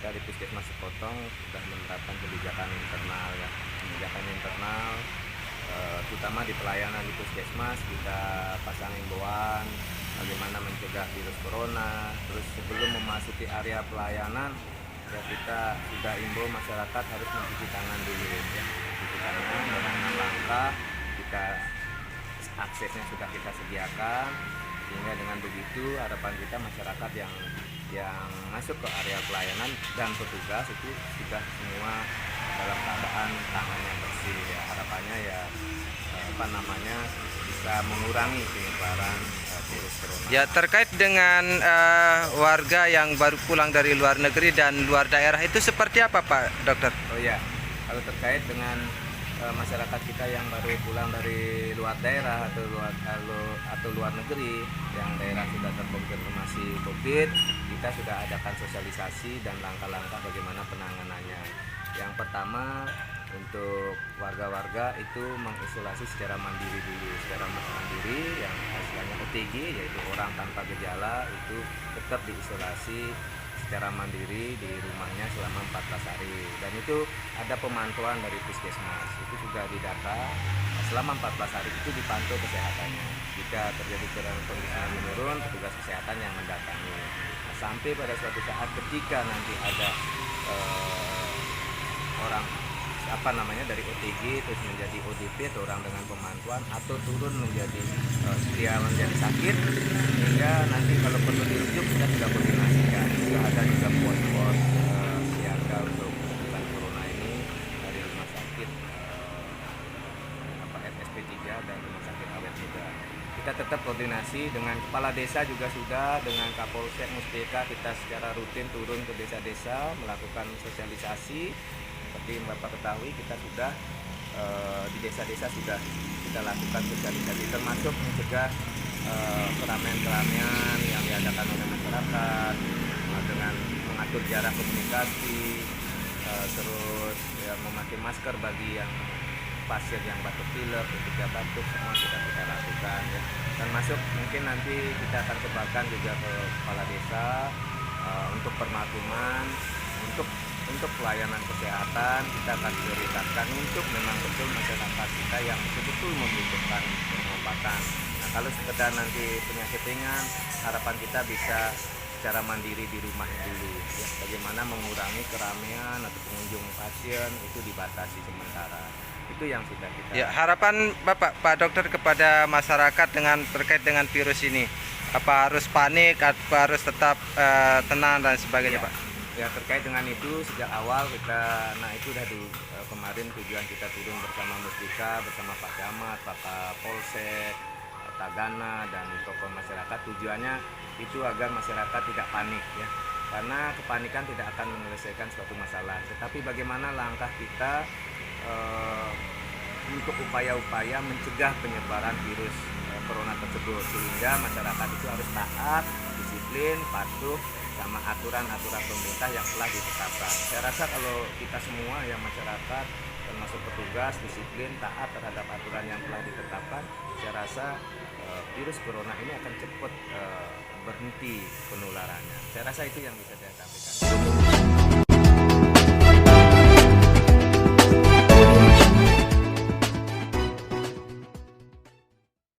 kita di Puskesmas Sekotong sudah menerapkan kebijakan internal ya, kebijakan internal terutama di pelayanan di Puskesmas. Kita pasang himbauan bagaimana mencegah virus corona. Terus sebelum memasuki area pelayanan ya kita sudah himbau masyarakat harus mencuci tangan dulu ya, mencuci tangan dengan 6 langkah. Kita aksesnya sudah kita sediakan, sehingga dengan begitu harapan kita masyarakat yang masuk ke area pelayanan dan petugas itu sudah semua dalam keadaan tangannya bersih ya. Harapannya ya bisa mengurangi penyebaran virus corona. Ya, terkait dengan warga yang baru pulang dari luar negeri dan luar daerah itu seperti apa Pak Dokter? Oh ya, kalau terkait dengan masyarakat kita yang baru pulang dari luar daerah atau luar negeri yang daerah sudah terkonfirmasi COVID, kita sudah adakan sosialisasi dan langkah-langkah bagaimana penanganannya. Yang pertama, untuk warga-warga itu mengisolasi secara mandiri dulu, secara mandiri yang istilahnya OTG, yaitu orang tanpa gejala, itu tetap diisolasi secara mandiri di rumahnya selama 14 hari. Dan itu ada pemantauan dari Puskesmas, itu sudah didata selama 14 hari itu dipantau kesehatannya. Jika terjadi kondisi yang menurun, petugas kesehatan yang mendatangi. Nah, sampai pada suatu saat ketika nanti ada orang dari OTG terus menjadi ODP atau orang dengan pemantauan, atau turun menjadi dia menjadi sakit, sehingga nanti kalau perlu dirujuk kita sudah koordinasikan. Sudah ada juga pos-pos siaga untuk pencegahan corona ini dari rumah sakit RSP3 dan rumah sakit Awet Muda. Kita tetap koordinasi dengan kepala desa juga sudah, dengan Kapolsek Muspeka kita secara rutin turun ke desa-desa melakukan sosialisasi. Seperti Bapak ketahui, kita sudah di desa-desa sudah kita lakukan sosialisasi, termasuk mencegah keramaian-keramaian yang diadakan oleh masyarakat dengan mengatur jarak komunikasi, terus ya, memakai masker bagi yang pasien yang batuk pilek, ketika batuk, semua sudah kita lakukan ya. Termasuk mungkin nanti kita akan sebarkan juga ke kepala desa untuk permakuman, untuk pelayanan kesehatan kita akan prioritaskan untuk memang betul masyarakat kita yang betul-betul membutuhkan pengobatan. Nah, kalau sekedar nanti penyakit ringan, harapan kita bisa secara mandiri di rumah dulu ya. Bagaimana mengurangi keramaian atau pengunjung pasien itu dibatasi sementara. Itu yang sudah kita. Ya, harapan Pak Dokter kepada masyarakat terkait dengan virus ini, apa harus panik, apa harus tetap tenang dan sebagainya ya. Pak? Ya, terkait dengan itu sejak awal kita, itu udah kemarin tujuan kita turun bersama Muspika, bersama Pak Camat, Pak Polsek, Tagana dan tokoh masyarakat. Tujuannya itu agar masyarakat tidak panik ya, karena kepanikan tidak akan menyelesaikan suatu masalah. Tetapi bagaimana langkah kita untuk upaya-upaya mencegah penyebaran virus corona tersebut, sehingga masyarakat itu harus taat, disiplin, patuh sama aturan-aturan pemerintah yang telah ditetapkan. Saya rasa kalau kita semua yang masyarakat termasuk petugas disiplin, taat terhadap aturan yang telah ditetapkan, saya rasa virus corona ini akan cepat berhenti penularannya. Saya rasa itu yang bisa saya sampaikan.